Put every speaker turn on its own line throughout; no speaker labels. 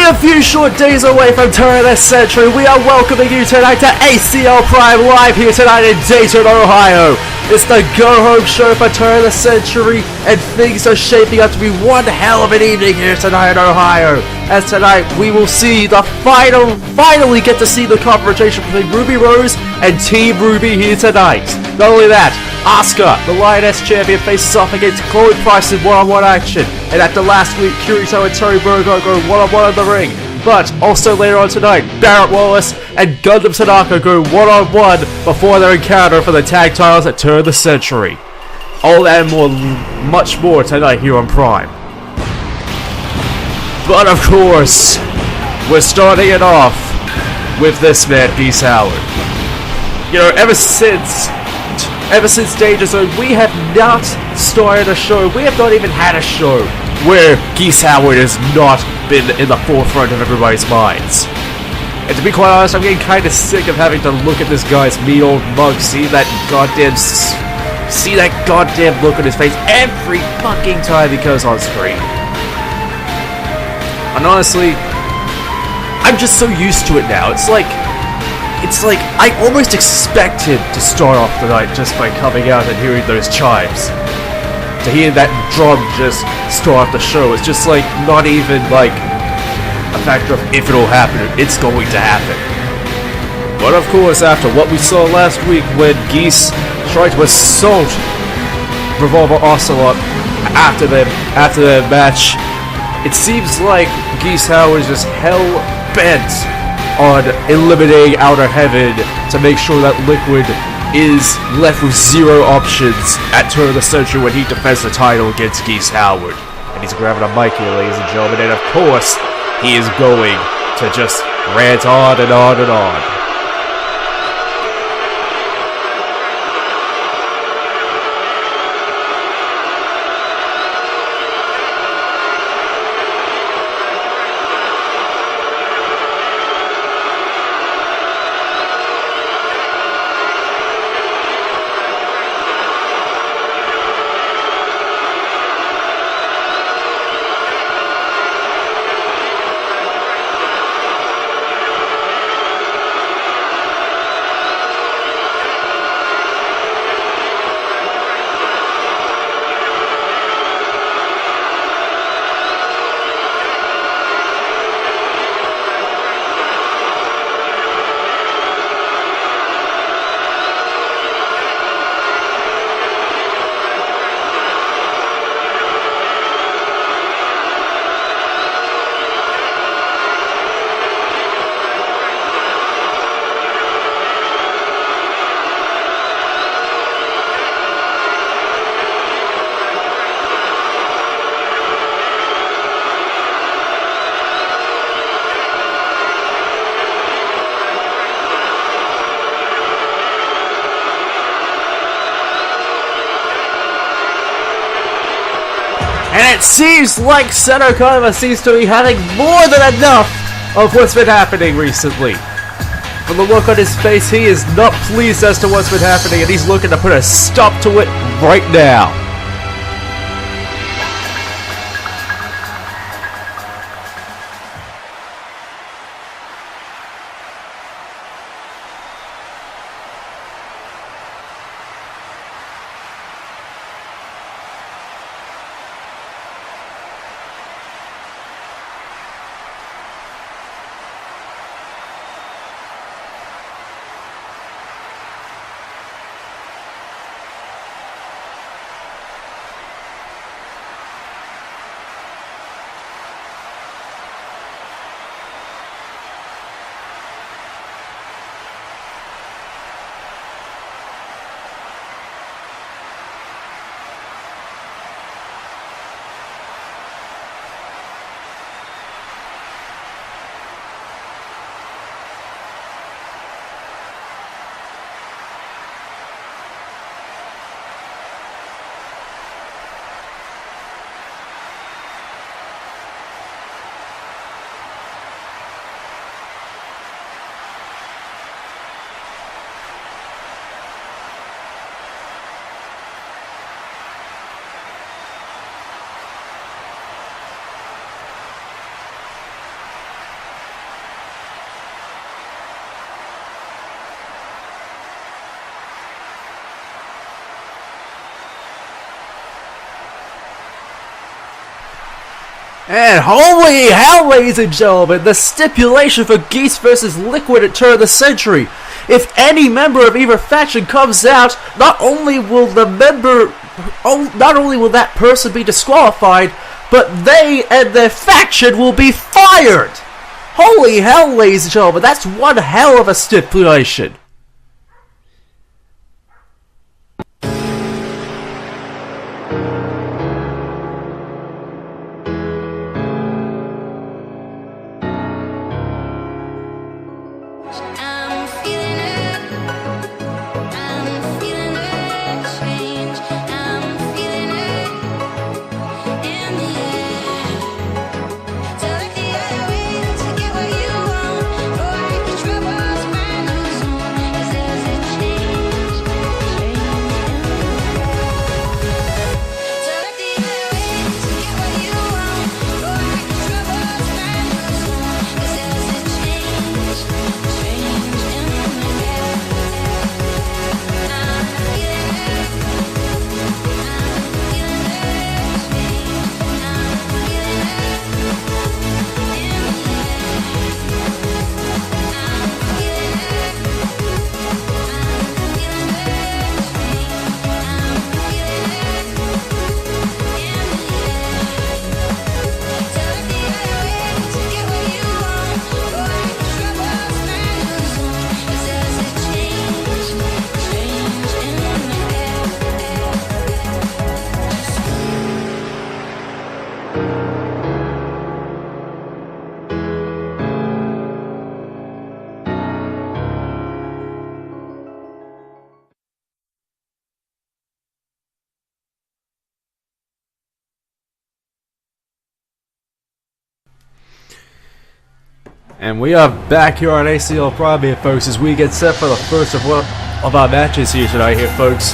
a few short days away from turn of the century, we are welcoming you tonight to ACL Prime live here tonight in Dayton, Ohio. It's the go-home show for turn of the century, and things are shaping up to be one hell of an evening here tonight in Ohio. As tonight, we will see the finally get to see the confrontation between Ruby Rose and Team RWBY here tonight. Not only that, Asuka, the Lioness Champion, faces off against Chloe Price in one-on-one action. And after last week, Kirito and Bogard go one-on-one in the ring. But also later on tonight, Barrett Wallace and Gundam Tanaka go one-on-one before their encounter for the tag titles at Turn of the Century. All that and more, much more tonight here on Prime. But of course, we're starting it off with this man, Geese Howard. You know, ever since Danger Zone, we have not started a show, we have not even had a show where Geese Howard has not been in the forefront of everybody's minds. And to be quite honest, I'm getting kind of sick of having to look at this guy's mean old mug, see that goddamn look on his face every fucking time he goes on screen. And honestly, I'm just so used to it now. It's like I almost expected to start off the night just by coming out and hearing those chimes. To hear that drum just start off the show, it's just like not even like a factor of if it'll happen, it's going to happen. But of course, after what we saw last week when Geese tried to assault Revolver Ocelot after the match, it seems like Geese Howard is just hell-bent on eliminating Outer Heaven to make sure that Liquid is left with zero options at Turn of the Century when he defends the title against Geese Howard. And he's grabbing a mic here, ladies and gentlemen, and of course, he is going to just rant on and on and on. And it seems like Tanaka seems to be having more than enough of what's been happening recently. From the look on his face, he is not pleased as to what's been happening, and he's looking to put a stop to it right now. And holy hell, ladies and gentlemen, the stipulation for Geese versus Liquid at turn of the century. If any member of either faction comes out, not only will that person be disqualified, but they and their faction will be fired. Holy hell, ladies and gentlemen, that's one hell of a stipulation. And we are back here on ACL RWBY, folks, as we get set for the first of our matches here tonight, folks.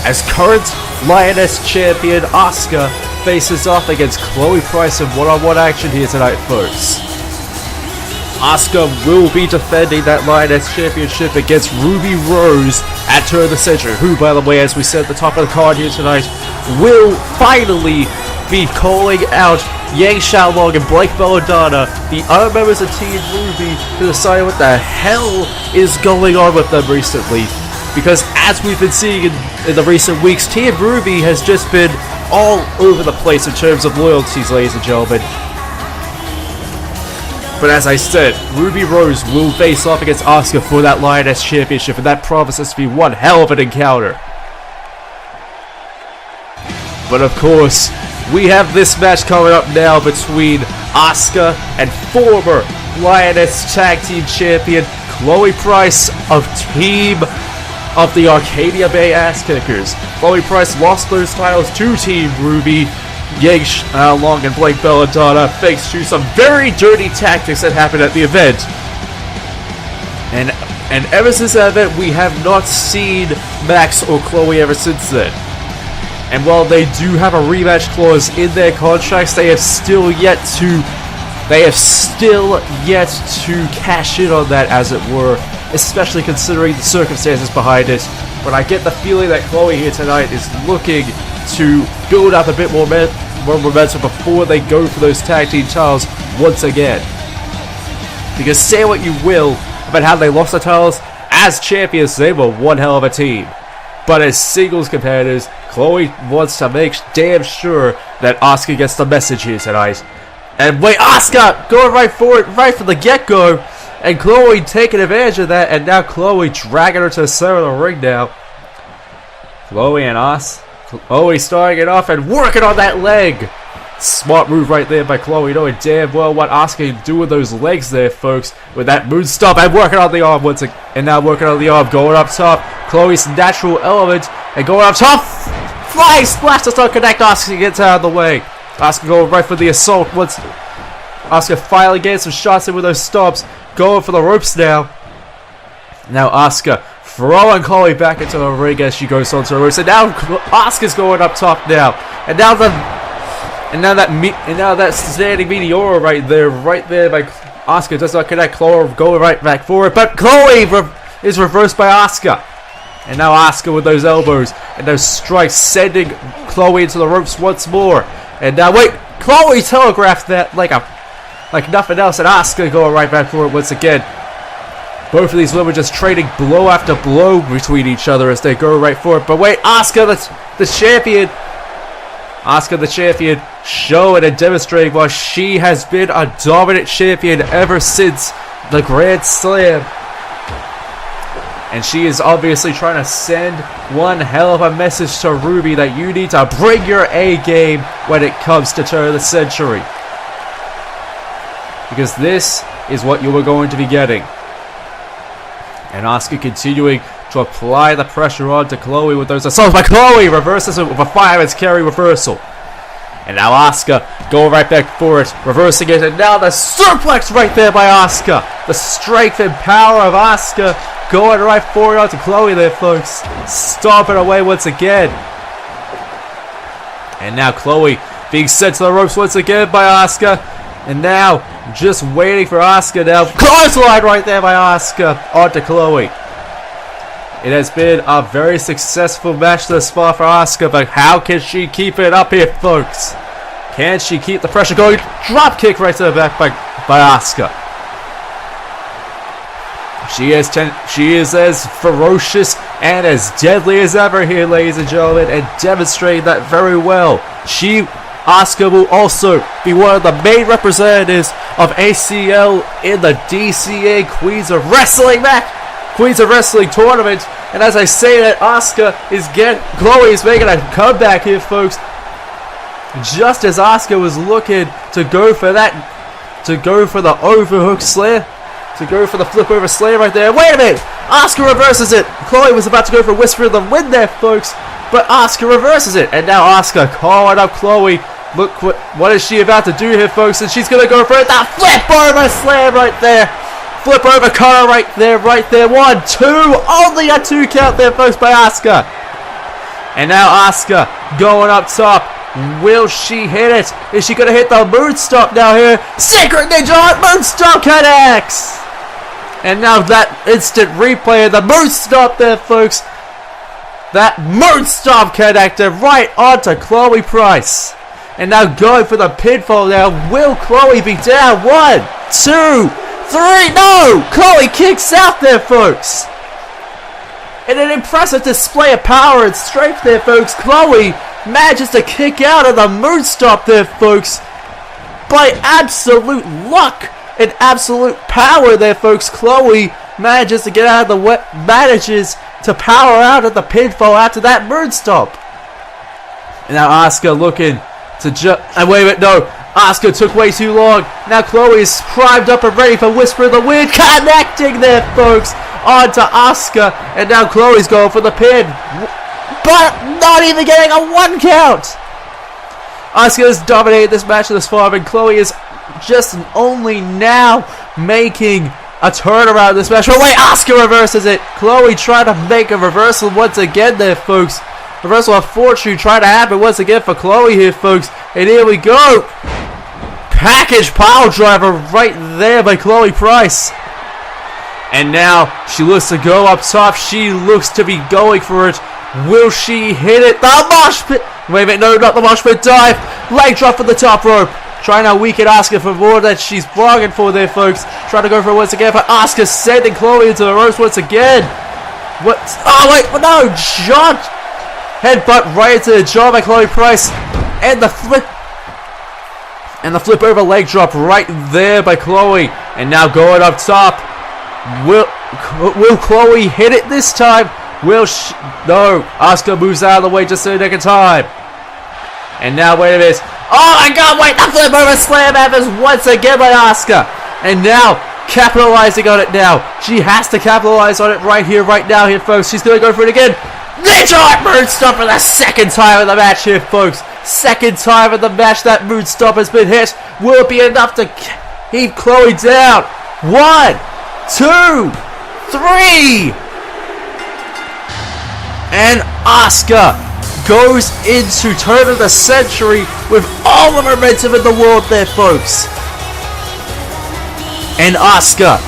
As current Lioness champion Asuka faces off against Chloe Price in one-on-one action here tonight, folks. Asuka will be defending that Lioness championship against Ruby Rose at turn of the century, who, by the way, as we said at the top of the card here tonight, will finally be calling out Yang Xiaolong and Blake Belladonna, the other members of Team RWBY, to decide what the hell is going on with them recently. Because as we've been seeing in the recent weeks, Team RWBY has just been all over the place in terms of loyalties, ladies and gentlemen. But as I said, Ruby Rose will face off against Asuka for that Lioness Championship, and that promises to be one hell of an encounter. But of course, we have this match coming up now between Asuka and former Lioness Tag Team Champion Chloe Price of the Arcadia Bay Ass Kickers. Chloe Price lost those titles to Team RWBY. Yang Xiaolong and Blake Belladonna thanks to some very dirty tactics that happened at the event. And ever since that event, we have not seen Max or Chloe ever since then. And while they do have a rematch clause in their contracts, they have still yet to cash in on that, as it were, especially considering the circumstances behind it. But I get the feeling that Chloe here tonight is looking to build up a bit more momentum before they go for those tag team titles once again. Because say what you will about how they lost the titles, as champions they were one hell of a team. But as singles competitors, Chloe wants to make damn sure that Asuka gets the message here tonight. And wait, Asuka going right for it, right from the get-go. And Chloe taking advantage of that, and now Chloe dragging her to the center of the ring now. Chloe and Chloe starting it off and working on that leg. Smart move right there by Chloe, knowing damn well what Asuka can do with those legs there, folks. With that moon stomp and working on the arm once again. And now working on the arm, going up top. Chloe's natural element, and going up top. Flying splash does not connect. Asuka gets out of the way. Asuka going right for the assault once Asuka finally gets some shots in with those stomps. Going for the ropes now. Now Asuka throwing Chloe back into the ring as she goes onto the ropes. And now Asuka's going up top now. And now that standing Meteora right there by Asuka does not connect. Chloe going right back forward, but Chloe is reversed by Asuka. And now Asuka with those elbows and those strikes sending Chloe into the ropes once more. And now wait, Chloe telegraphed that like nothing else, and Asuka going right back for it once again. Both of these women just trading blow after blow between each other as they go right for it. But wait, Asuka, the champion. Asuka, the champion, showing and demonstrating why she has been a dominant champion ever since the Grand Slam. And she is obviously trying to send one hell of a message to Ruby that you need to bring your A game when it comes to turn of the century. Because this is what you are going to be getting. And Asuka continuing to apply the pressure onto Chloe with those assaults. But Chloe reverses it with a fireman's carry reversal. And now Asuka going right back for it, reversing it, and now the suplex right there by Asuka. The strength and power of Asuka going right forward onto Chloe there, folks. Stomping away once again. And now Chloe being sent to the ropes once again by Asuka. And now just waiting for Asuka now. Clothesline right there by Asuka onto Chloe. It has been a very successful match thus far for Asuka, but how can she keep it up here, folks? Can she keep the pressure going? Drop kick right to the back by Asuka. She is as ferocious and as deadly as ever here, ladies and gentlemen, and demonstrating that very well. Asuka will also be one of the main representatives of ACL in the DCA Queens of Wrestling tournament. And as I say that, Chloe is making a comeback here, folks. Just as Asuka was looking to go for the overhook slam, to go for the flip over slam right there. Wait a minute! Asuka reverses it. Chloe was about to go for Whisper of the Wind there, folks, but Asuka reverses it. And now Asuka calling up Chloe. Look, what is she about to do here, folks? And she's going to go for it. That flip over slam right there. Flip over cutter right there. 1, 2. Only a 2 count there, folks, by Asuka. And now Asuka going up top. Will she hit it? Is she going to hit the moonstop now here? Secret Ninja moonstop connects! And now that instant replay of the moonstop there, folks. That moonstop connected right onto Chloe Price. And now going for the pinfall now. Will Chloe be down? 1, 2, 3. No! Chloe kicks out there, folks. In an impressive display of power and strength there, folks, Chloe manages to kick out of the moonstop there, folks. By absolute luck and absolute power there, folks, Chloe manages to get out of the manages to power out of the pinfall after that moonstop. And now Asuka looking to wait a minute, no. Asuka took way too long. Now Chloe is primed up and ready for Whisper of the Wind. Connecting there, folks, onto Asuka. And now Chloe's going for the pin. But not even getting a 1 count. Asuka has dominated this match thus far, and Chloe is just only now making a turnaround in this match. But wait, Asuka reverses it. Chloe trying to make a reversal once again there, folks. Reversal of fortune trying to happen once again for Chloe here, folks. And here we go. Package pile driver right there by Chloe Price. And now she looks to go up top. She looks to be going for it. Will she hit it? The mosh pit. Wait a minute, no, not the mosh pit dive. Leg drop from the top rope. Trying to weaken Asuka for more that she's bargained for there, folks. Trying to go for it once again. But Asuka sending Chloe into the ropes once again. What? Oh, wait, no. John. Headbutt right into the jaw by Chloe Price. And the flip. And the flip over leg drop right there by Chloe. And now going up top. Will Chloe hit it this time? Will she? No. Asuka moves out of the way just in the nick of time. And now, wait a minute. Oh my god, wait. The flip over slam happens once again by Asuka. And now, capitalizing on it now. She has to capitalize on it right here, right now here, folks. She's going to go for it again. Ninja moonstop for the second time in the match here, folks. Second time in the match that moonstop has been hit. Will it be enough to keep Chloe down? 1, 2, 3. And Asuka goes into turn of the century with all the momentum in the world there, folks. And Asuka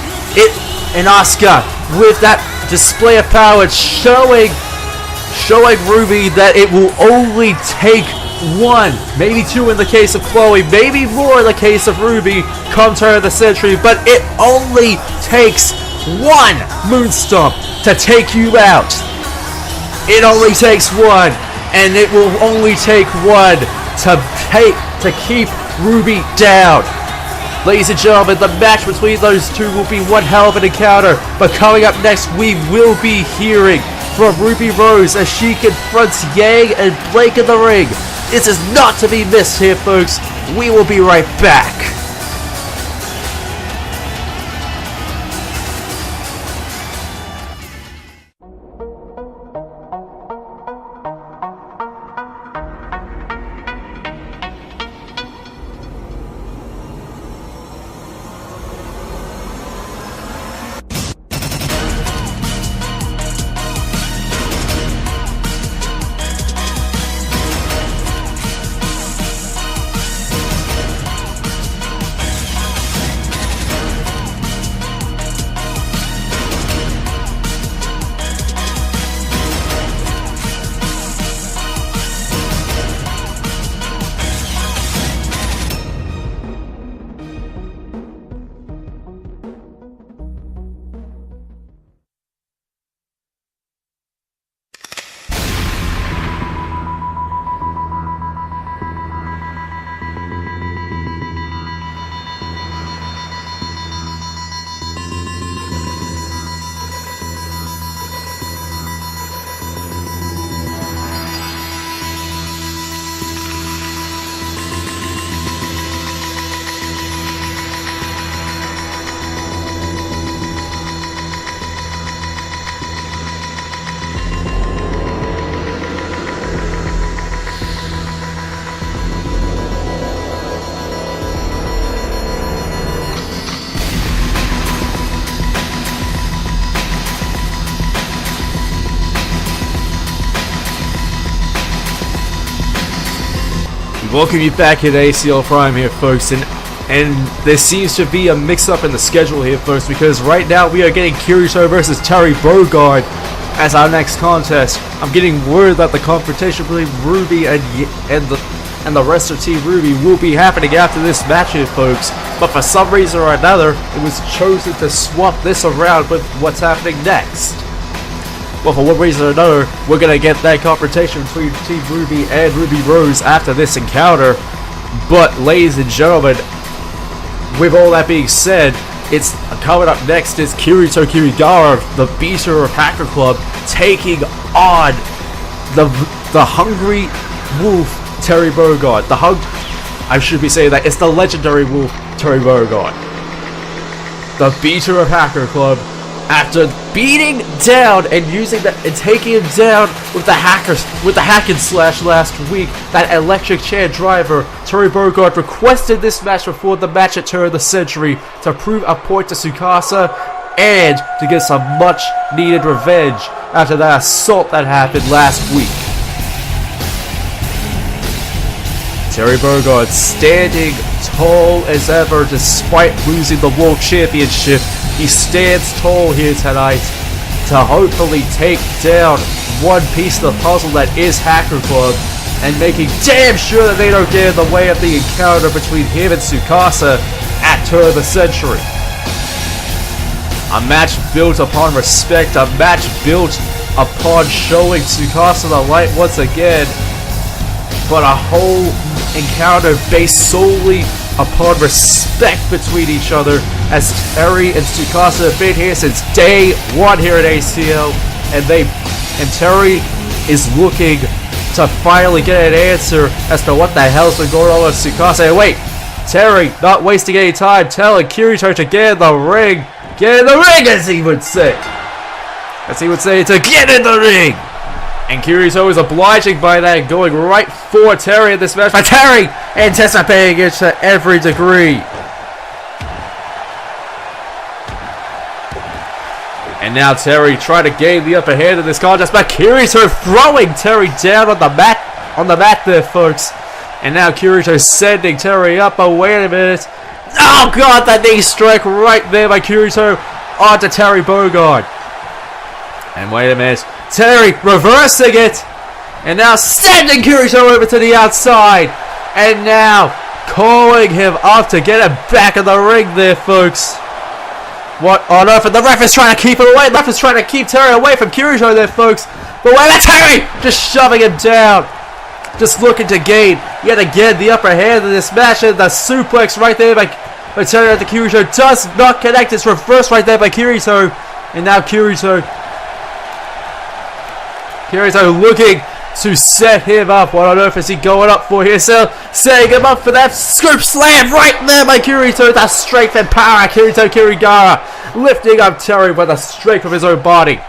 with that display of power, showing Ruby that it will only take one, maybe two in the case of Chloe, maybe more in the case of Ruby, come turn of the century, but it only takes one Moonstomp to take you out. It only takes one, and it will only take one to keep Ruby down. Ladies and gentlemen, the match between those two will be one hell of an encounter, but coming up next, we will be hearing from Ruby Rose as she confronts Yang and Blake in the ring. This is not to be missed here, folks. We will be right back. Welcome you back at ACL Prime here, folks, and there seems to be a mix-up in the schedule here, folks, because right now we are getting Kirito versus Terry Bogard as our next contest. I'm getting word that the confrontation between Ruby and the rest of Team RWBY will be happening after this match here, folks, but for some reason or another, it was chosen to swap this around with what's happening next. Well, for one reason or another, we're going to get that confrontation between Team RWBY and Ruby Rose after this encounter. But, ladies and gentlemen, with all that being said, it's coming up next is Kirito Kirigara, the beater of Hacker Club, taking on the hungry wolf, Terry Bogard. I should be saying that, it's the legendary wolf, Terry Bogard. The beater of Hacker Club. After beating down and taking him down with the hack and slash last week, that electric chair driver, Terry Bogard requested this match before the match at Turn of the Century to prove a point to Tsukasa and to get some much needed revenge after that assault that happened last week. Terry Bogard standing tall as ever despite losing the World Championship. He stands tall here tonight to hopefully take down one piece of the puzzle that is Hacker Club and making damn sure that they don't get in the way of the encounter between him and Tsukasa at Turn of the Century. A match built upon respect, a match built upon showing Tsukasa the light once again, but a whole encounter based solely upon respect between each other, as Terry and Tsukasa have been here since day one here at ACL, and Terry is looking to finally get an answer as to what the hell's been going on with Tsukasa. And wait, Terry, not wasting any time, telling Kirito to get in the ring, as he would say, to get in the ring. And Kirito is obliging by that, going right for Terry in this match. But Terry anticipating it to every degree. And now Terry trying to gain the upper hand in this contest, but Kirito throwing Terry down on the mat there, folks. And now Kirito sending Terry up. Oh, wait a minute. Oh, God, that knee strike right there by Kirito onto Terry Bogard. And wait a minute. Terry reversing it. And now sending Kirito over to the outside. And now calling him up to get him back in the ring there, folks. What on earth? And the ref is trying to keep it away. The ref is trying to keep Terry away from Kirito there, folks. But wait, Terry just shoving him down. Just looking to gain yet again the upper hand in this match. And the suplex right there by Terry after Kirito does not connect. It's reversed right there by Kirito. And now Kirito looking to set him up. What on earth is he going up for here? So setting him up for that scoop slam right there by Kirito. That strength and power. Kirito Kirigara lifting up Terry by the strength of his own body.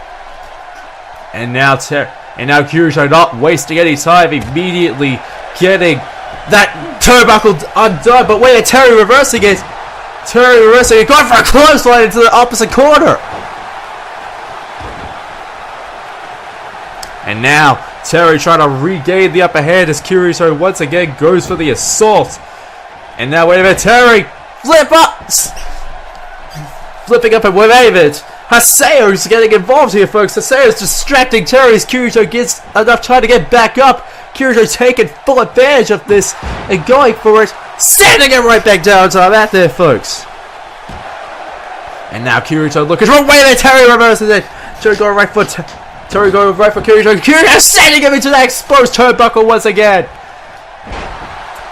And now Kirito not wasting any time, immediately getting that turnbuckle undone. But wait, Terry reversing it. Going for a clothesline into the opposite corner. And now Terry trying to regain the upper hand as Kirito once again goes for the assault. And now wait a minute, Terry flipping up and wave it. Haseo's getting involved here, folks. Haseo's distracting Terry as Kirito gets enough time to get back up. Kirito taking full advantage of this and going for it, sending it right back down to that there, folks. And now Kirito looking wrong way there. Terry reverses it. Terry going right for Kirito. Kirito sending him into that exposed turnbuckle once again.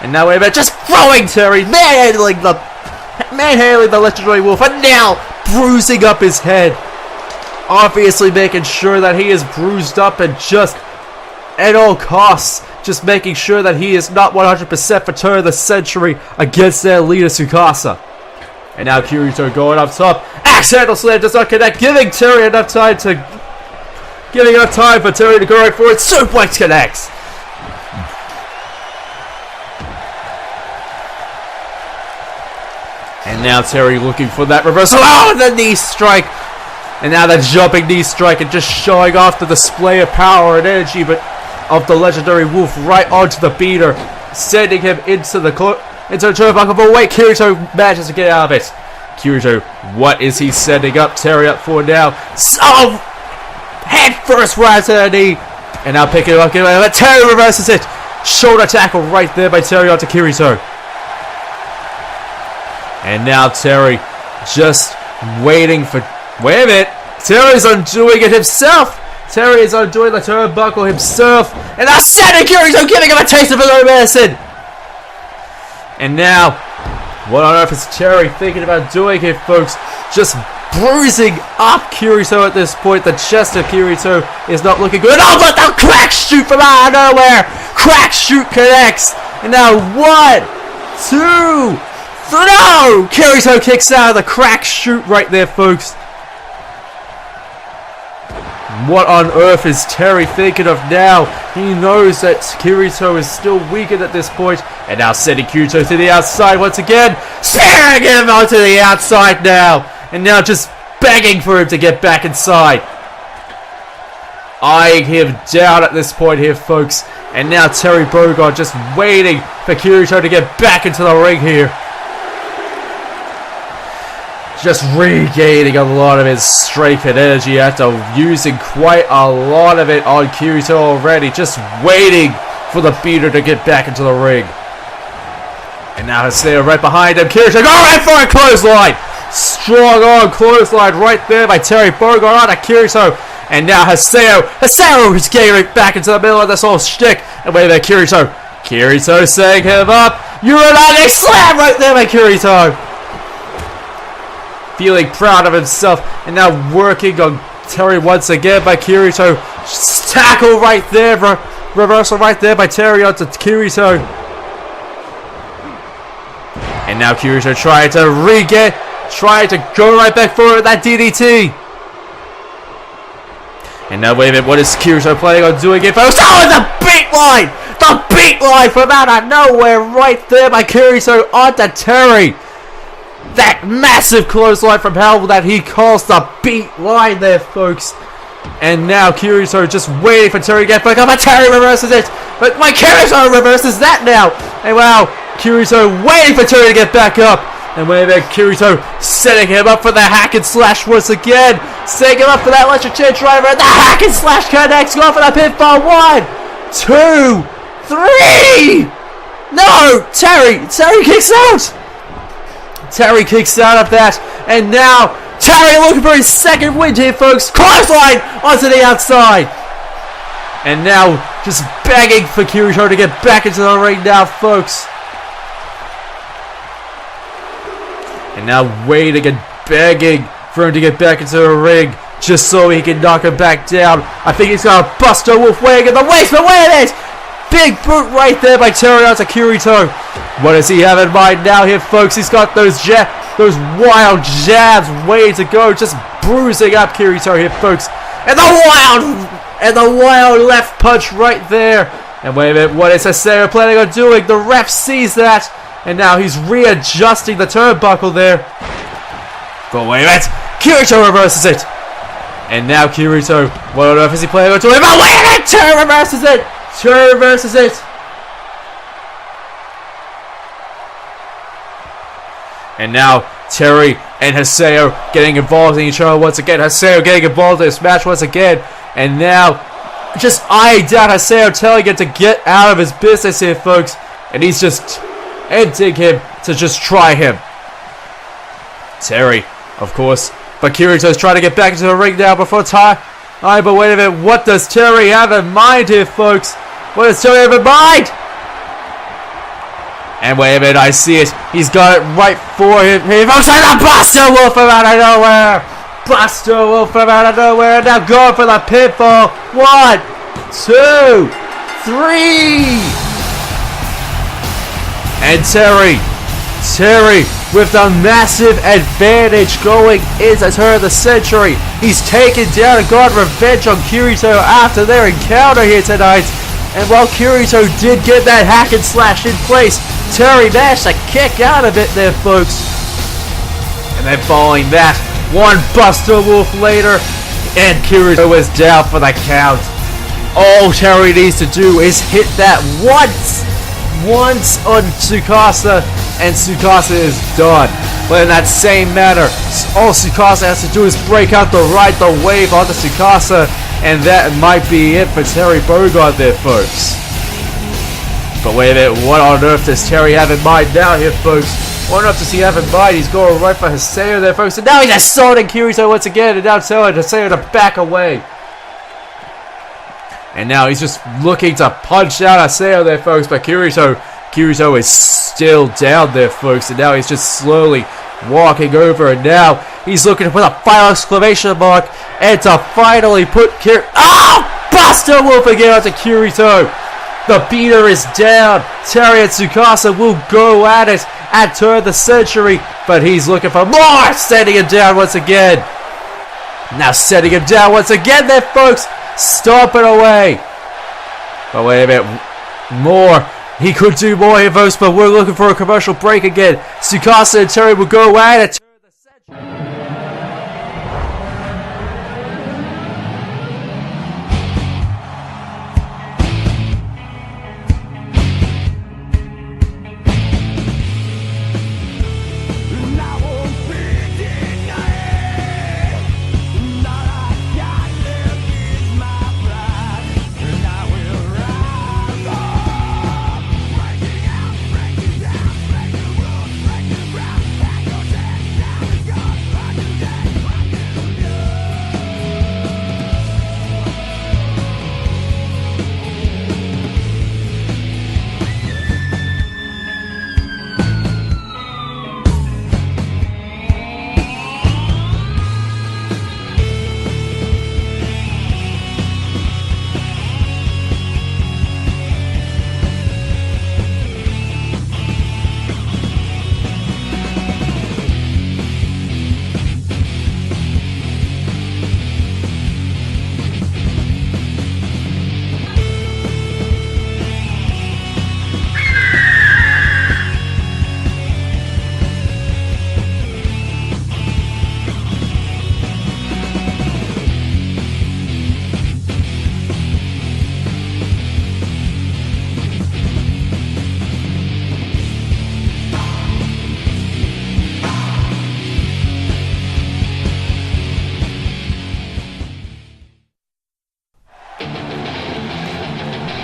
And now wait a minute, just throwing Terry, manhandling the legendary wolf, and now bruising up his head. Obviously making sure that he is bruised up and just at all costs, just making sure that he is not 100% for turn of the century against their leader Tsukasa. And now Kirito going up top. Axe handle slam does not connect, giving Terry enough time for Terry to go right for it. Suplex connects. And now Terry looking for that reversal. Oh, the knee strike. And now the jumping knee strike and just showing off the display of power and energy of the legendary wolf right onto the beater, sending him into the turnbuckle. But wait, Kirito manages to get out of it. Kirito, what is he setting up Terry up for now? Oh, head first right to the knee. And now picking it up. But Terry reverses it. Shoulder tackle right there by Terry onto Kirito. And now Terry just waiting for... Wait a minute. Terry's undoing it himself. Terry is undoing the turnbuckle himself. And now sending Kirito, giving him a taste of his own medicine. And now, what on earth is Terry thinking about doing here, folks? Just bruising up Kirito at this point. The chest of Kirito is not looking good. Oh, but the crack shoot from out of nowhere. Crack shoot connects. And now 1, 2... No! Kirito kicks out of the crack shoot right there, folks. What on earth is Terry thinking of now? He knows that Kirito is still weakened at this point. And now sending Kirito to the outside once again. Spearing him onto the outside now. And now just begging for him to get back inside. Eyeing him down at this point here, folks. And now Terry Bogard just waiting for Kirito to get back into the ring here. Just regaining a lot of his strength and energy after using quite a lot of it on Kirito already. Just waiting for the beater to get back into the ring. And now Haseo right behind him. Kirito go right for a clothesline. Strong arm clothesline right there by Terry Bogard onto Kirito. And now Haseo is getting right back into the middle of this whole shtick. And wait a minute, Kirito setting him up. Uranage slam right there by Kirito. Feeling proud of himself, and now working on Terry once again by Kirito. Tackle right there, reversal right there by Terry onto Kirito. And now Kirito trying to go right back for that DDT. And now wait a minute, what is Kirito planning on doing it? Oh, the beat line! The beat line from out of nowhere right there by Kirito onto Terry. That massive clothesline from hell that he calls the beat line there, folks. And now Kirito just waiting for Terry to get back up. But Terry reverses it. But my Kirito reverses that now. And wow, Kirito waiting for Terry to get back up. And wait a minute, Kirito setting him up for the hack and slash once again. Setting him up for that electric chair driver. And the hack and slash connects. Going for that pinfall. 1, 2, 3! No! Terry kicks out! Terry kicks out of that, and now Terry looking for his second win here, folks. Clothesline onto the outside. And now just begging for Kirito to get back into the ring now, folks. And now Wade again begging for him to get back into the ring just so he can knock him back down. I think he's got a Buster Wolf Wade in the waist, but wait a minute! Big boot right there by Terry onto Kirito. What does he have in mind now here, folks? He's got those wild jabs waiting to go, just bruising up Kirito here, folks. And the wild left punch right there. And wait a minute, what is Haseo planning on doing? The ref sees that, and now he's readjusting the turnbuckle there. But wait a minute, Kirito reverses it. And now Kirito, what on earth is he planning on doing? But wait a minute, Terry reverses it. Terry reverses it. And now Terry and Haseo getting involved in each other once again. Haseo getting involved in this match once again. And now just eyeing down Haseo, telling him to get out of his business here, folks. And he's just emptying him to just try him. Terry, of course. But Kirito's trying to get back into the ring now before time. But wait a minute. What does Terry have in mind here, folks? What does Terry have in mind? And wait a minute, I see it. He's got it right for him. He folks, and a Buster Wolf from out of nowhere. Buster Wolf from out of nowhere. Now going for the pinfall. 1, 2, 3. And Terry with the massive advantage going into turn of the century. He's taken down and got revenge on Kirito after their encounter here tonight. And while Kirito did get that hack and slash in place, Terry managed to kick out of it there, folks. And then following that, one Buster Wolf later, and Kirito is down for the count. All Terry needs to do is hit that once on Tsukasa, and Tsukasa is done. But in that same manner, all Tsukasa has to do is break out the wave onto Tsukasa, and that might be it for Terry Bogard there, folks. But wait a minute, what on earth does Terry have in mind now here, folks? What on earth does he have in mind? He's going right for Haseo there, folks. And now he's assaulting Kirito once again, and now telling Haseo to back away. And now he's just looking to punch out Haseo there, folks. But Kirito is still down there, folks. And now he's just slowly walking over. And now he's looking to put a final exclamation mark and to finally put Buster Wolf again onto Kirito. The beater is down. Terry and Tsukasa will go at it at turn of the century, but he's looking for more, setting him down once again. Now setting him down once again there, folks. Stomping away. But wait a minute. More. He could do more here, folks, but we're looking for a commercial break again. Tsukasa and Terry will go at it.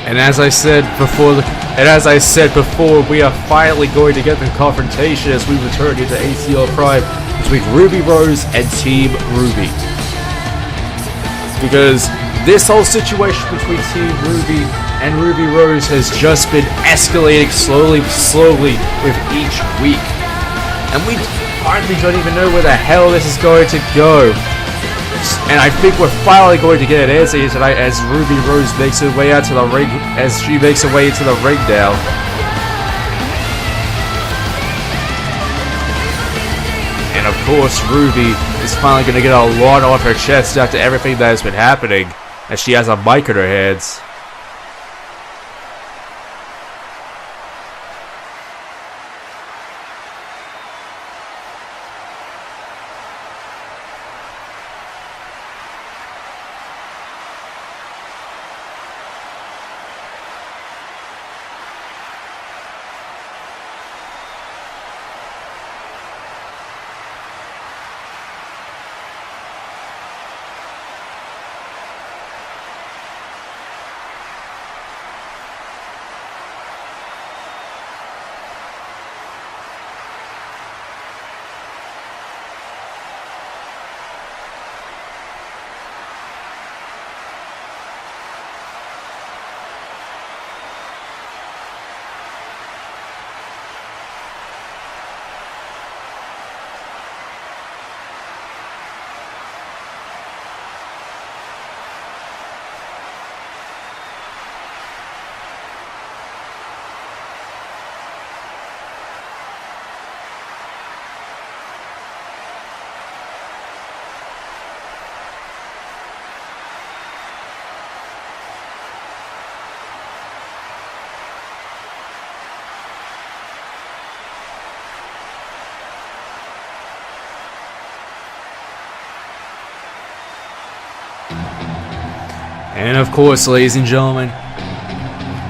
And as I said before, we are finally going to get the confrontation as we return into ACL Prime between Ruby Rose and Team RWBY. Because this whole situation between Team RWBY and Ruby Rose has just been escalating slowly with each week. And we hardly don't even know where the hell this is going to go. And I think we're finally going to get an answer here tonight as Ruby Rose makes her way out to the ring, as she makes her way into the ring now. And of course, Ruby is finally going to get a lot off her chest after everything that has been happening, as she has a mic in her hands. And of course, ladies and gentlemen,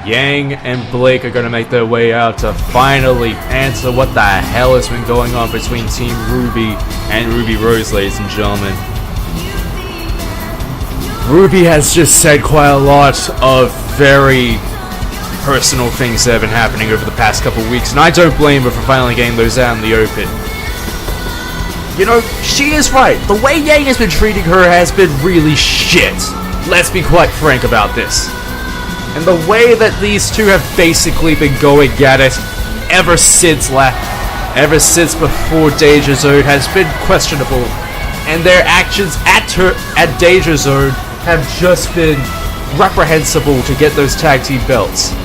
Yang and Blake are going to make their way out to finally answer what the hell has been going on between Team RWBY and Ruby Rose, ladies and gentlemen. Ruby has just said quite a lot of very personal things that have been happening over the past couple weeks, and I don't blame her for finally getting those out in the open. You know, she is right. The way Yang has been treating her has been really shit. Let's be quite frank about this. And the way that these two have basically been going at it ever since before Danger Zone has been questionable, and their actions at Danger Zone have just been reprehensible to get those tag team belts.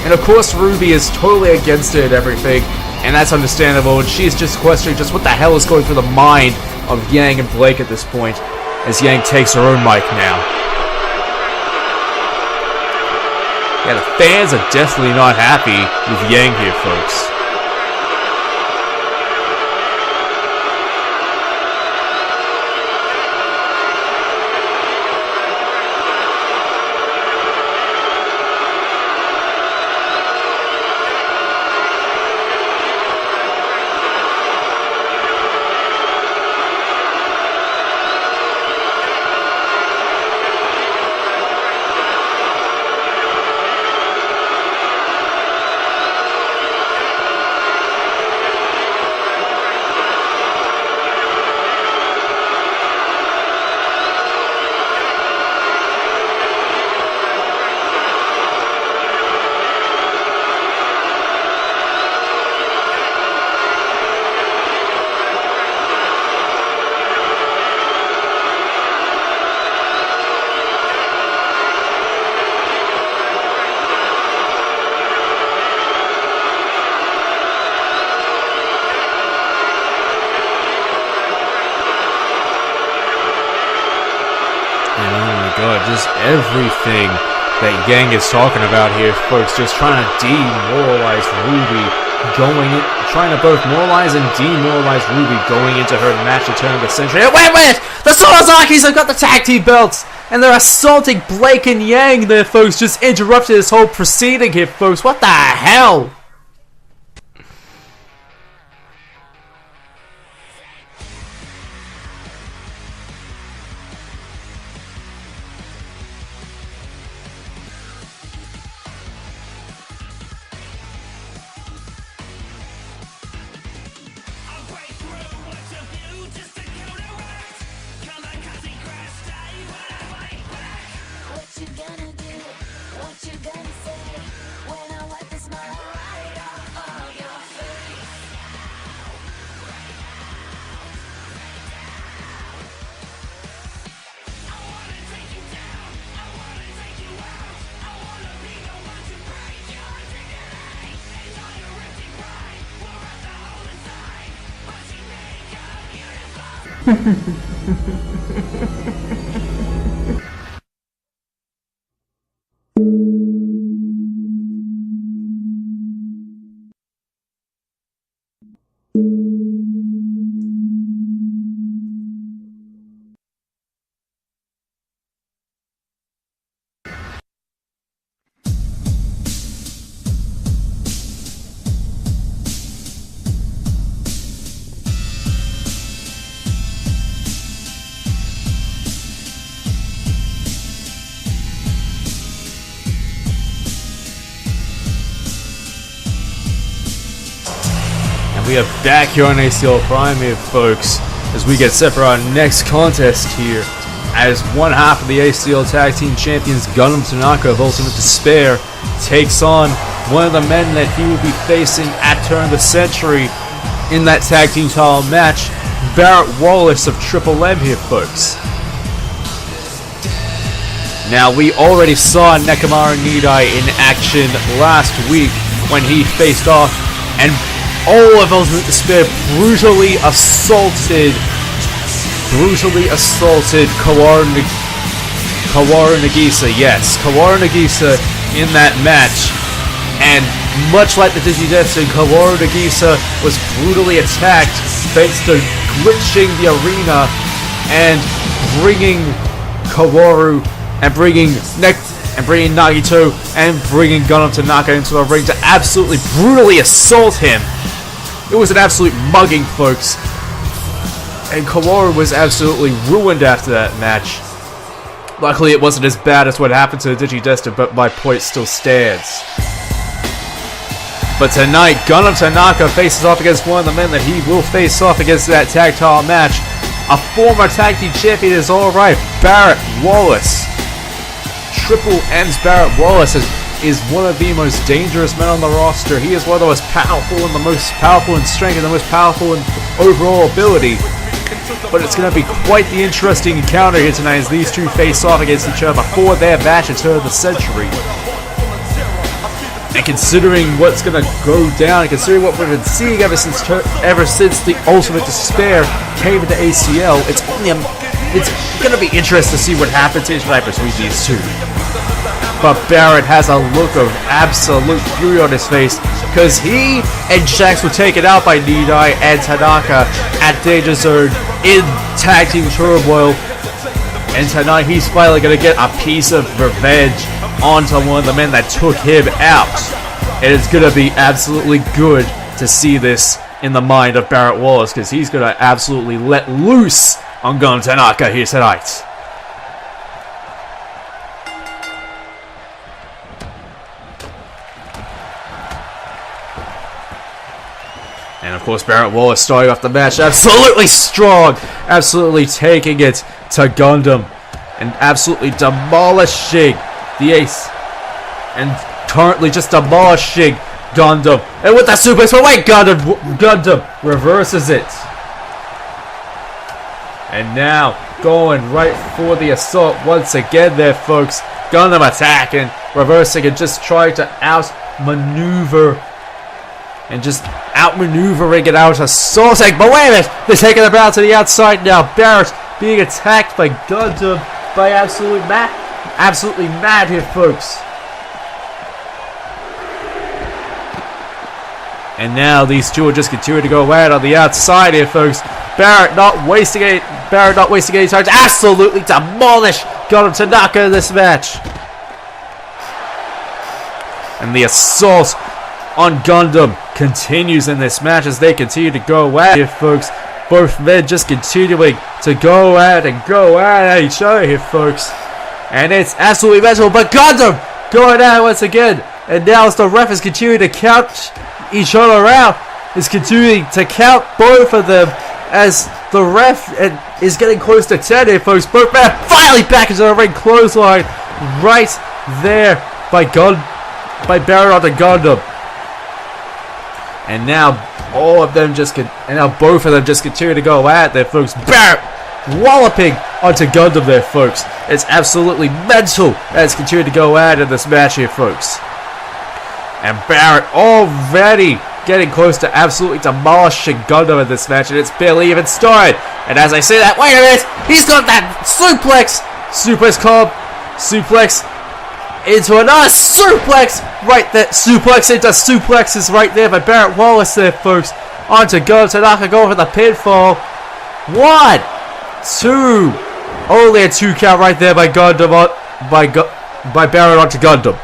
And of course, Ruby is totally against it and everything, and that's understandable, and she's just questioning just what the hell is going through the mind of Yang and Blake at this point, as Yang takes her own mic now. Yeah, the fans are definitely not happy with Yang here, folks. Just everything that Yang is talking about here, folks, just trying to demoralize Ruby, trying to both moralize and demoralize Ruby going into her match to turn of the century. Wait! The Sawazakis have got the tag team belts, and they're assaulting Blake and Yang there, folks, just interrupting this whole proceeding here, folks. What the hell? We are back here on ACL Prime here, folks, as we get set for our next contest here, as one half of the ACL Tag Team Champions, Gundam Tanaka of Ultimate Despair, takes on one of the men that he will be facing at Turn of the Century in that Tag Team title match, Barrett Wallace of Triple M here, folks. Now, we already saw Nekomaru Nidai in action last week when he faced off and all of Ultimate Despair brutally assaulted Kaworu Nagisa, yes, Kaworu Nagisa in that match, and much like the Digidestin, Kaworu Nagisa was brutally attacked thanks to glitching the arena and bringing Kaworu and bringing Nagito and bringing Gundam Tanaka into the ring to absolutely brutally assault him. It was an absolute mugging, folks. And Kaworu was absolutely ruined after that match. Luckily, it wasn't as bad as what happened to Digidestin, but my point still stands. But tonight, Gundam Tanaka faces off against one of the men that he will face off against that tag title match. A former tag team champion is alright, Barrett Wallace. Triple M's Barrett Wallace is one of the most dangerous men on the roster. He is one of the most powerful and the most powerful in strength and the most powerful in overall ability. But it's going to be quite the interesting encounter here tonight as these two face off against each other for their match at Turn of the Century. And considering what's going to go down, and considering what we've been seeing ever since the Ultimate Despair came into ACL, it's going to be interesting to see what happens here tonight between these two. But Barrett has a look of absolute fury on his face because he and Shax were taken out by Nidai and Tanaka at Danger Zone in Tag Team Turmoil. And tonight he's finally going to get a piece of revenge onto one of the men that took him out. And it's going to be absolutely good to see this in the mind of Barrett Wallace because he's going to absolutely let loose on Gundam Tanaka here tonight. And of course, Barrett Wallace starting off the match absolutely strong, absolutely taking it to Gundam and absolutely demolishing the Ace, and currently just demolishing Gundam. And with that suplex, but wait, Gundam reverses it. And now going right for the assault once again there, folks. Gundam attacking, reversing, and just trying to outmaneuver and out assaulting. But wait a minute, they're taking the battle to the outside now. Barrett being attacked by Gundam by absolutely mad here, folks. And now these two are just continuing to go out on the outside here, folks. Barrett not wasting any time to absolutely demolish Gundam Tanaka in this match. And the assault on Gundam continues in this match as they continue to go at it, folks. Both men just continuing to go at each other here, folks. And it's absolutely mental, but Gundam going at it once again. And now as the ref is continuing to count each other out, is continuing to count both of them as the ref is getting close to 10 here, folks. Both men finally back into the ring clothesline right there by Barrett onto Gundam. And now both of them just continue to go at there, folks. Barrett walloping onto Gundam there, folks. It's absolutely mental that it's continuing to go at in this match here, folks. And Barrett already getting close to absolutely demolishing Gundam in this match, and it's barely even started. And as I say that, wait a minute, he's got that suplex club, suplex into another suplex right there, suplex into suplexes right there by Barrett Wallace there, folks. Onto Gundam. Tanaka going for the pinfall. 1, 2, only a 2 count right there by Gundam by Barrett onto Gundam.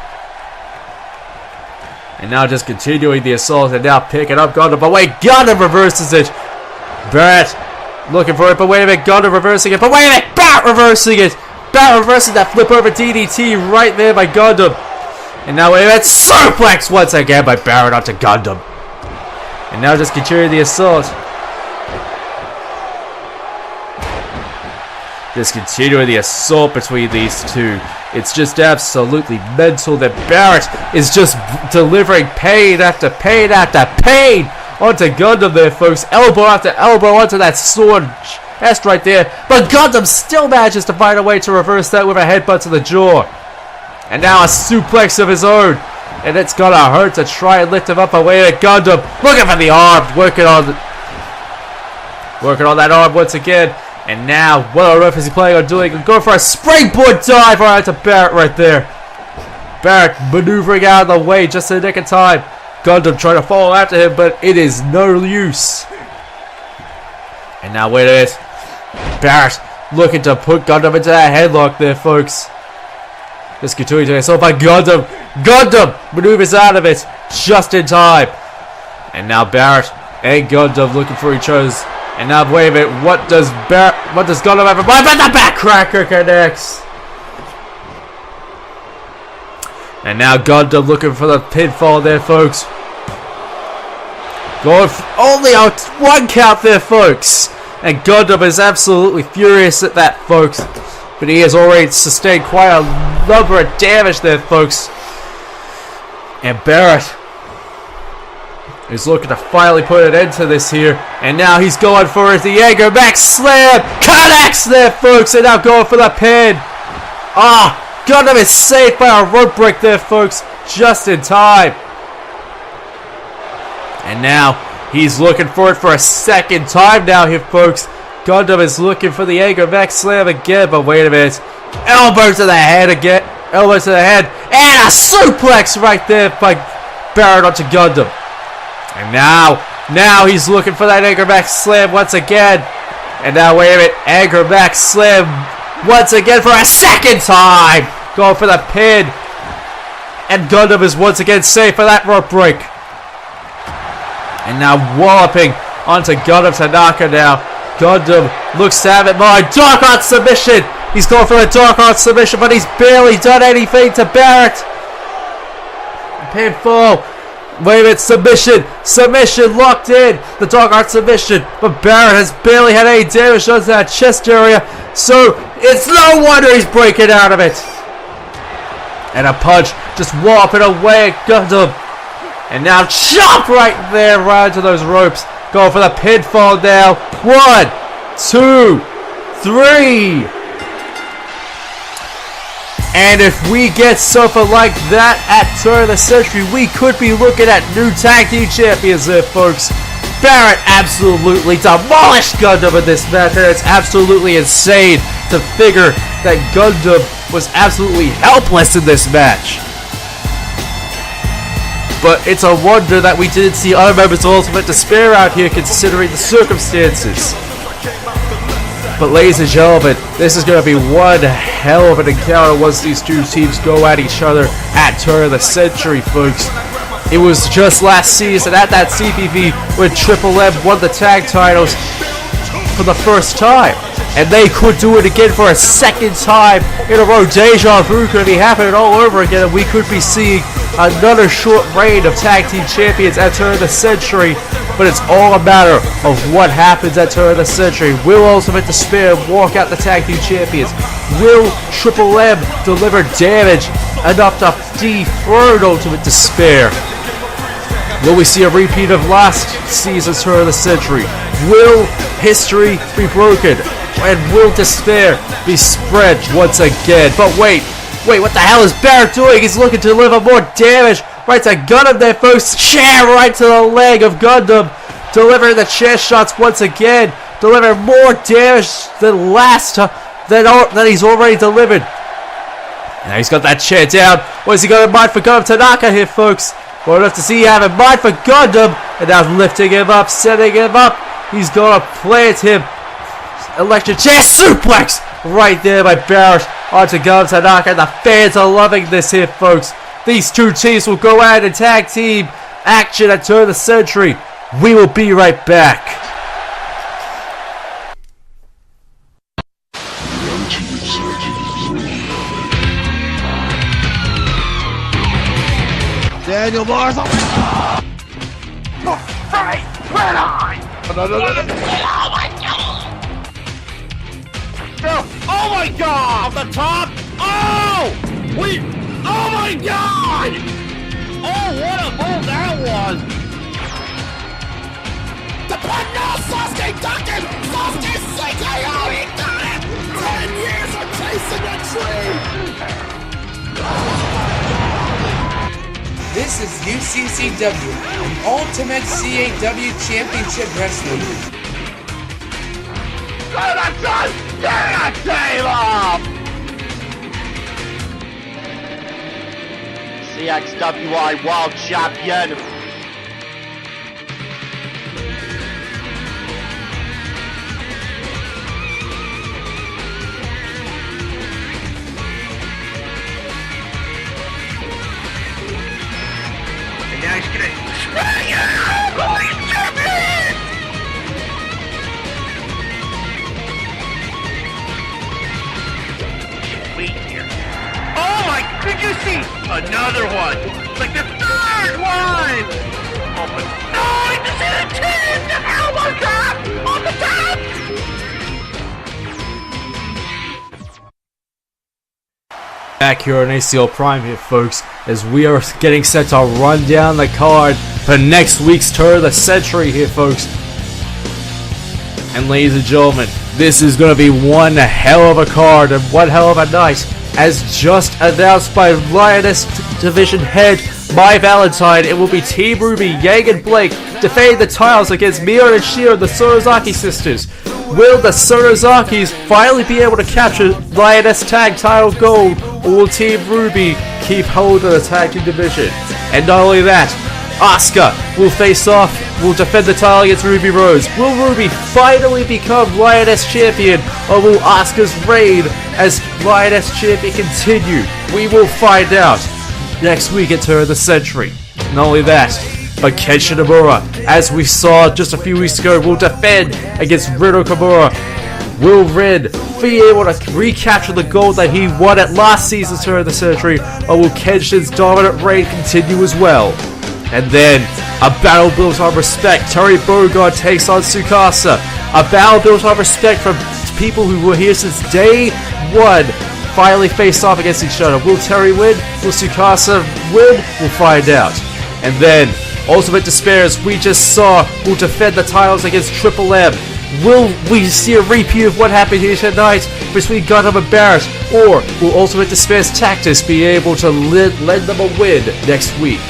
And now just continuing the assault and now picking up Gundam. But wait, Gundam reverses it. Barrett looking for it, but wait a minute, Gundam reversing it. But wait a minute, Barrett reversing it. Barrett reversing that flip over DDT right there by Gundam. And now wait a minute, suplex once again by Barrett onto Gundam. And now just continuing the assault. Just continuing the assault between these two. It's just absolutely mental that Barrett is just delivering pain after pain after pain onto Gundam there, folks. Elbow after elbow onto that sword chest right there. But Gundam still manages to find a way to reverse that with a headbutt to the jaw. And now a suplex of his own. And it's gonna hurt to try and lift him up away at Gundam. Looking for the arm. Working on that arm once again. And now, what on earth is he planning on doing? Going for a springboard dive right into Barrett right there. Barrett maneuvering out of the way just in the nick of time. Gundam trying to follow after him, but it is no use. And now, wait a minute. Barrett looking to put Gundam into that headlock there, folks. Just continuing to assault by Gundam. Gundam maneuvers out of it just in time. And now Barrett and Gundam looking for each other's. And now, wait a minute, what does Gundam have in mind? But the backcracker connects! And now Gundam looking for the pinfall there, folks. Going only a 1 count there, folks. And Gundam is absolutely furious at that, folks. But he has already sustained quite a number of damage there, folks. And Barrett is looking to finally put an end to this here. And now he's going for it. The Jaeger back slam. Connects there, folks. And now going for the pin. Gundam is saved by a rope break there, folks. Just in time. And now he's looking for it for a second time now here, folks. Gundam is looking for the Jaeger back slam again. But wait a minute. Elbow to the head again. Elbow to the head. And a suplex right there by Barrett onto Gundam. And now he's looking for that anchor back slam once again. And now, wait a minute, anchor back slam once again for a second time. Going for the pin. And Gundam is once again safe for that rope break. And now walloping onto Gundam. Tanaka now. Gundam looks to have it more. Dark Arts submission. He's going for a Dark Arts submission, but he's barely done anything to Barrett. Pinfall. Wait a minute, submission locked in, the Dark Art submission, but Barrett has barely had any damage done to that chest area, so it's no wonder he's breaking out of it. And a punch just whopping away at Gundam. And now chop right there, right into those ropes, going for the pinfall now. 1, 2, 3. And if we get something like that at turn of the century, we could be looking at new tag team champions there, folks. Barrett absolutely demolished Gundam in this match, and it's absolutely insane to figure that Gundam was absolutely helpless in this match. But it's a wonder that we didn't see other members of Ultimate Despair out here considering the circumstances. But ladies and gentlemen, this is going to be one hell of an encounter once these two teams go at each other at turn of the century, folks. It was just last season at that CPV when Triple M won the tag titles for the first time. And they could do it again for a second time in a row. Deja vu could be happening all over again, and we could be seeing another short reign of tag team champions at turn of the century. But it's all a matter of what happens at turn of the century. Will Ultimate Despair walk out the tag team champions? Will Triple M deliver damage enough to dethrone Ultimate Despair? Will we see a repeat of last season's turn of the century? Will history be broken? And will despair be spread once again? But wait, what the hell is Barrett doing? He's looking to deliver more damage right to Gundam there, folks. Chair right to the leg of Gundam. Delivering the chair shots once again. Delivering more damage than than he's already delivered. Now he's got that chair down. What has he got in mind for Gundam Tanaka here, folks? Well enough to see you have in mind for Gundam. And now lifting him up, setting him up. He's going to plant him. Electric chair suplex right there by Barrett onto Gundam Tanaka. And the fans are loving this here, folks. These two teams will go out in tag team action at turn of the century. We will be right back.
Daniel Mars. Oh my god! Off the top! Oh! Oh my god! Oh, what a move that was! The button now, Sasuke ducking! Sasuke sinking! Oh, he got it! 10 years of chasing a dream!
This is UCCW, the Ultimate CAW Championship Wrestling.
Get a tail off! CXWI World Champion. And now he's gonna did you see another one? Like the third one! Oh my god! Did you see the titties? The elbow drop! On the top!
Back here on ACL Prime here, folks, as we are getting set to run down the card for next week's turn of the century here, folks. And ladies and gentlemen, this is going to be one hell of a card and one hell of a night. As just announced by Lioness Division Head My Valentine, it will be Team RWBY, Yang and Blake defending the titles against Mion and Shiro, the Sonozaki sisters. Will the Sonozakis finally be able to capture Lioness Tag Title Gold, or will Team RWBY keep hold of the tag team division? And not only that, Asuka will will defend the title against Ruby Rose. Will RWBY finally become Lioness Champion, or will Asuka's reign as Lioness Champion continue? We will find out next week at Turn of the Century. Not only that, but Kenshin Nomura, as we saw just a few weeks ago, will defend against Rin Okamura. Will Rin be able to recapture the gold that he won at last season's Turn of the Century, or will Kenshin's dominant reign continue as well? And then, a battle built on respect. Terry Bogard takes on Tsukasa. A battle built on respect from people who were here since day one. Finally face off against each other. Will Terry win? Will Tsukasa win? We'll find out. And then, Ultimate Despair, as we just saw, will defend the titles against Triple M. Will we see a repeat of what happened here tonight between Gundam and Barrett? Or will Ultimate Despair's Tactics be able to lend them a win next week?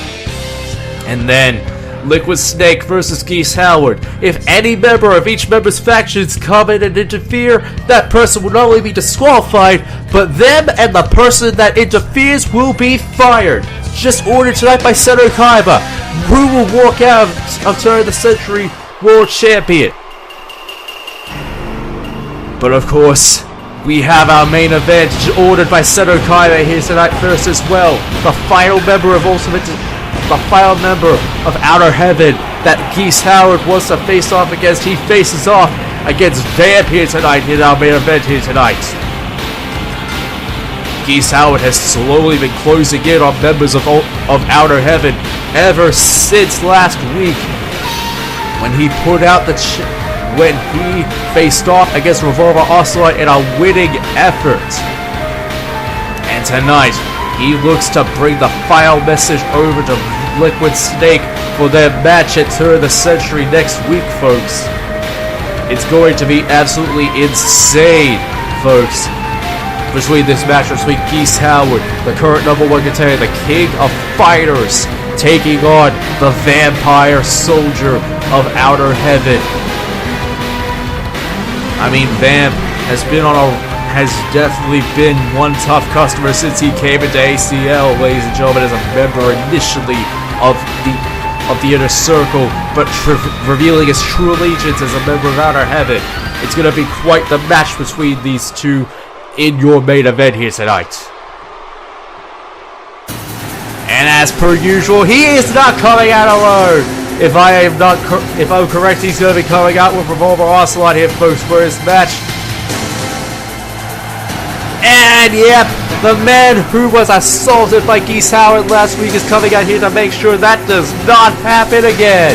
And then, Liquid Snake versus Geese Howard. If any member of each member's factions come in and interfere, that person will not only be disqualified, but them and the person that interferes will be fired. Just ordered tonight by Seto Kaiba, who will walk out of Turn of the Century World Champion. But of course, we have our main event ordered by Seto Kaiba here tonight first as well. The final member of Outer Heaven that Geese Howard wants to face off against. He faces off against Vamp here tonight in our main event here tonight. Geese Howard has slowly been closing in on members of Outer Heaven ever since last week when he put out when he faced off against Revolver Ocelot in a winning effort. And tonight, he looks to bring the final message over to Liquid Snake for their match at Turn of the Century next week, folks. It's going to be absolutely insane, folks, between this match between Geese Howard, the current #1 contender, the king of fighters, taking on the vampire soldier of outer heaven. I mean, Vamp has definitely been one tough customer since he came into ACL, ladies and gentlemen, as a member initially of the Inner Circle, but revealing his true allegiance as a member of Outer Heaven. It's going to be quite the match between these two in your main event here tonight. And as per usual, he is not coming out alone. If I'm correct, he's going to be coming out with Revolver Ocelot here, folks, for his match. And yep, the man who was assaulted by Geese Howard last week is coming out here to make sure that does not happen again.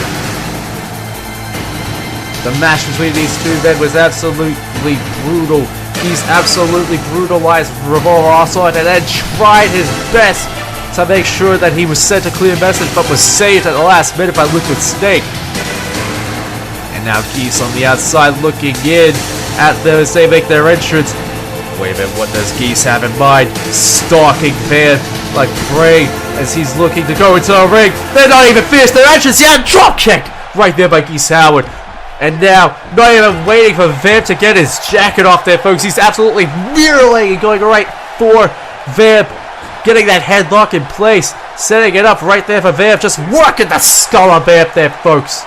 The match between these two men was absolutely brutal. He's absolutely brutalized Revolver Ocelot and then tried his best to make sure that he was sent a clear message, but was saved at the last minute by Liquid Snake. And now Geese on the outside looking in at them as they make their entrance. Wait a minute, what does Geese have in mind? Stalking Vamp like prey as he's looking to go into the ring. They're not even finished their entrance yet. Drop kick right there by Geese Howard. And now, not even waiting for Vamp to get his jacket off there, folks. He's absolutely mutilating and going right for Vamp. Getting that headlock in place. Setting it up right there for Vamp. Just working the skull on Vamp there, folks.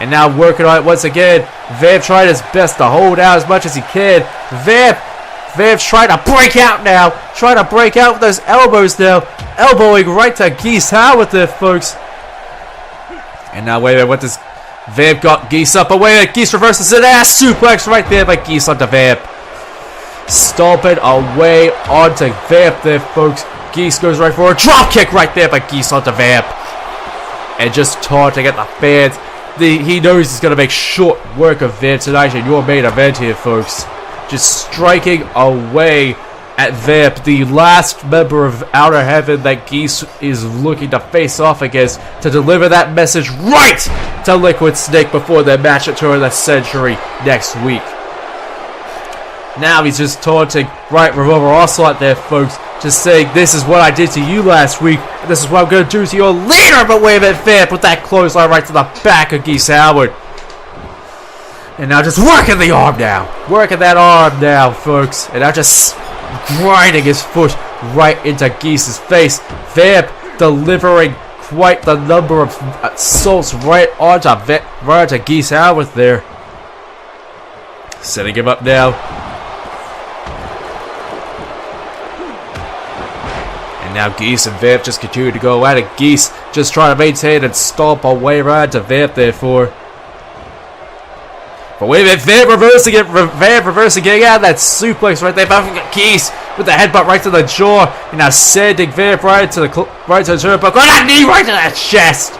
And now working on it once again. Vamp trying his best to hold out as much as he can. Vamp's trying to break out now. Trying to break out with those elbows now. Elbowing right to Geese Howard there, folks. And now, wait a minute, what does... Vamp got Geese up. But wait a minute, Geese reverses an ass suplex right there by Geese onto Vamp. Stomping away onto Vamp there, folks. Geese goes right for a drop kick right there by Geese onto Vamp. And just taunting at the fans. He knows he's going to make short work of Vamp tonight in your main event here, folks. Just striking away at Vamp, the last member of Outer Heaven that Geese is looking to face off against, to deliver that message right to Liquid Snake before their match at Tour of the Century next week. Now he's just taunting right Revolver Ocelot there, folks, just saying, this is what I did to you last week, and this is what I'm going to do to your leader. But wait a minute, Vamp with that clothesline right to the back of Geese Howard. And now just working the arm now. Working that arm now, folks. And now just grinding his foot right into Geese's face. Vamp delivering quite the number of assaults right onto Geese Howard there. Setting him up now. Now Geese and Vamp just continue to go at it. Geese just trying to maintain and stomp away right to Vamp therefore. But wait a minute, Vamp reversing it. Vamp reversing, getting out of that suplex right there. But Geese with the headbutt right to the jaw. And now sending Vamp right to the turnbuckle. And a knee right to the chest.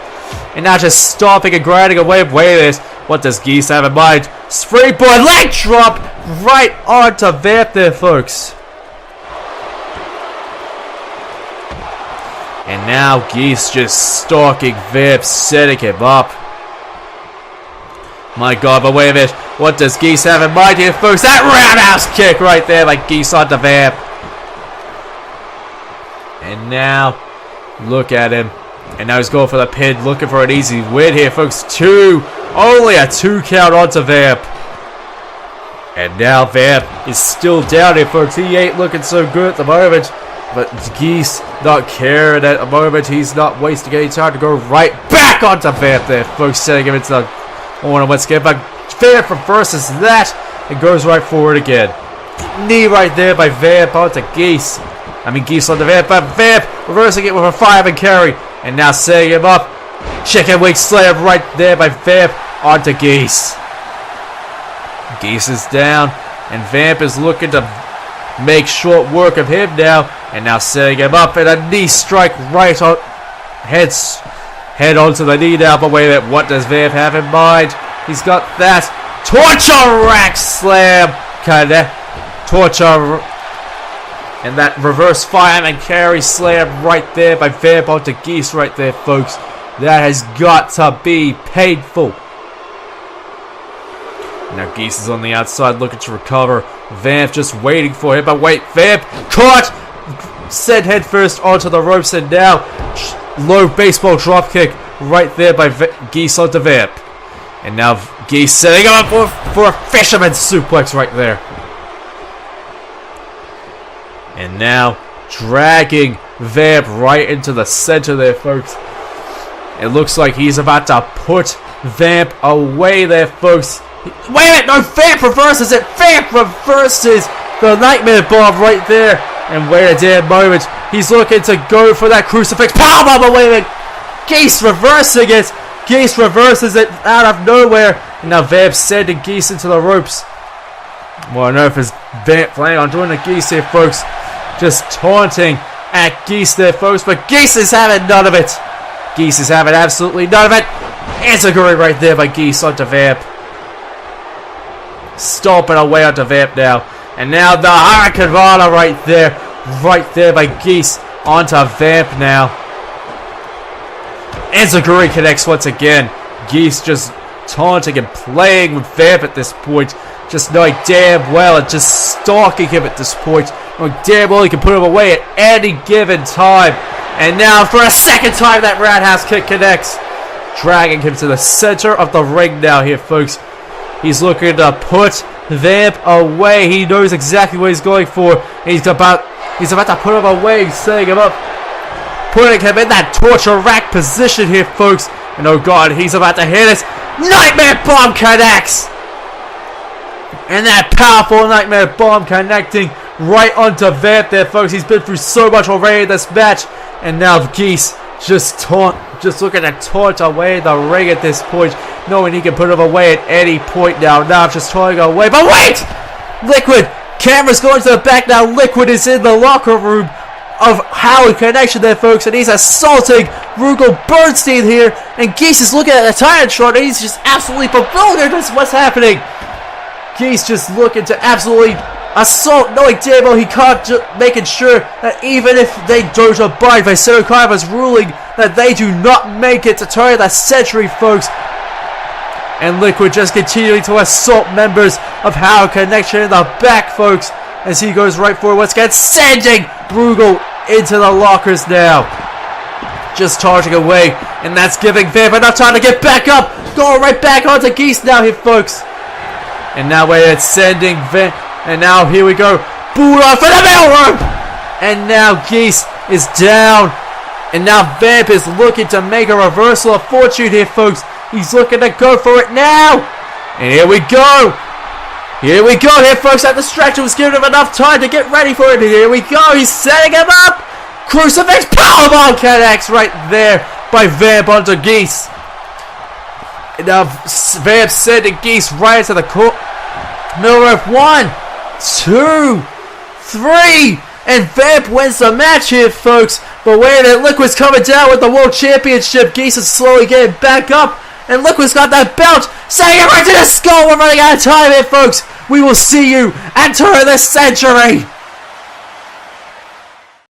And now just stomping and grinding away. Wait a minute, what does Geese have in mind? Springboard leg drop right onto Vamp there, folks. And now Geese just stalking Vamp, setting him up. My God, but wait a minute. What does Geese have in mind here, folks? That roundhouse kick right there by Geese onto Vamp. And now, look at him. And now he's going for the pin, looking for an easy win here, folks. Only a 2 count onto Vamp. And now Vamp is still down here, folks. He ain't looking so good at the moment. But Geese not caring at the moment. He's not wasting any time to go right back onto Vamp there, folks. Setting him into the corner once again. But Vamp reverses that and goes right forward again. Knee right there by Vamp onto Geese. Geese onto Vamp. But Vamp reversing it with a fireman carry. And now setting him up. Chicken wing slam right there by Vamp onto Geese. Geese is down. And Vamp is looking to make short work of him now. And now setting him up and a knee strike right on head onto the knee now. But wait a minute, what does Vamp have in mind? He's got that torture rack slam torture and that reverse fireman carry slam right there by Vamp onto Geese right there, folks. That has got to be painful. Now Geese is on the outside looking to recover. Vamp just waiting for him, but wait, Vamp caught, sent head first onto the ropes, and now low baseball drop kick right there by Geese onto Vamp. And now Geese setting up for a fisherman's suplex right there. And now dragging Vamp right into the center there, folks. It looks like he's about to put Vamp away there, folks. Wait a minute, no, Vamp reverses it. Vamp reverses the Nightmare Bomb right there. And wait a damn moment. He's looking to go for that crucifix powerbomb, but wait a minute. Geese reversing it. Geese reverses it out of nowhere. And now Vamp sending Geese into the ropes. Well, I don't know if it's Vamp planning on doing the Geese here, folks. Just taunting at Geese there, folks. But Geese is having none of it. Geese is having absolutely none of it. Enziguri right there by Geese onto Vamp. Stomping away onto Vamp now. And now the Hurricanrana right there by Geese onto Vamp now. Enziguri connects once again. Geese just taunting and playing with Vamp at this point. Just knowing damn well and just stalking him at this point. Knowing damn well he can put him away at any given time. And now for a second time that roundhouse kick connects. Dragging him to the center of the ring now here, folks. He's looking to put Vamp away. He knows exactly what he's going for. He's about to put him away, setting him up. Putting him in that torture rack position here, folks. And oh god, he's about to hit it. Nightmare Bomb connects! And that powerful Nightmare Bomb connecting right onto Vamp there, folks. He's been through so much already in this match. And now Geese just looking to taunt away the ring at this point, knowing he can put him away at any point now. Now just taunting away. But wait! Liquid! Camera's going to the back now. Liquid is in the locker room of Howard Connection there, folks, and he's assaulting Rugal Bernstein here. And Geese is looking at the time shot, and he's just absolutely bewildered as what's happening. Geese just looking to absolutely assault, knowing damn well he can't, making sure that even if they don't abide by Serokawa's ruling, that they do not make it to turn the century, folks. And Liquid just continuing to assault members of Howard Connection in the back, folks, as he goes right for it once again, sending Rugal into the lockers now. Just charging away, and that's giving Vamp enough time to get back up. Going right back onto Geese now here, folks. And now we're sending Vamp. And now here we go. Buddha for the middle rope. And now Geese is down. And now Vamp is looking to make a reversal of fortune here, folks. He's looking to go for it now. And here we go. Here we go here, folks. That distraction was giving him enough time to get ready for it. Here we go. He's setting him up. Crucifix powerbomb connects right there by Vamp onto Geese. And now Vamp sending Geese right into the middle rope. 1, 2, 3. And Vamp wins the match here, folks. But wait a minute, Liquid's coming down with the World Championship. Geese is slowly getting back up. And Liquid's got that belt. Sending it right to the skull. We're running out of time here, folks. We will see you at Turn of the Century.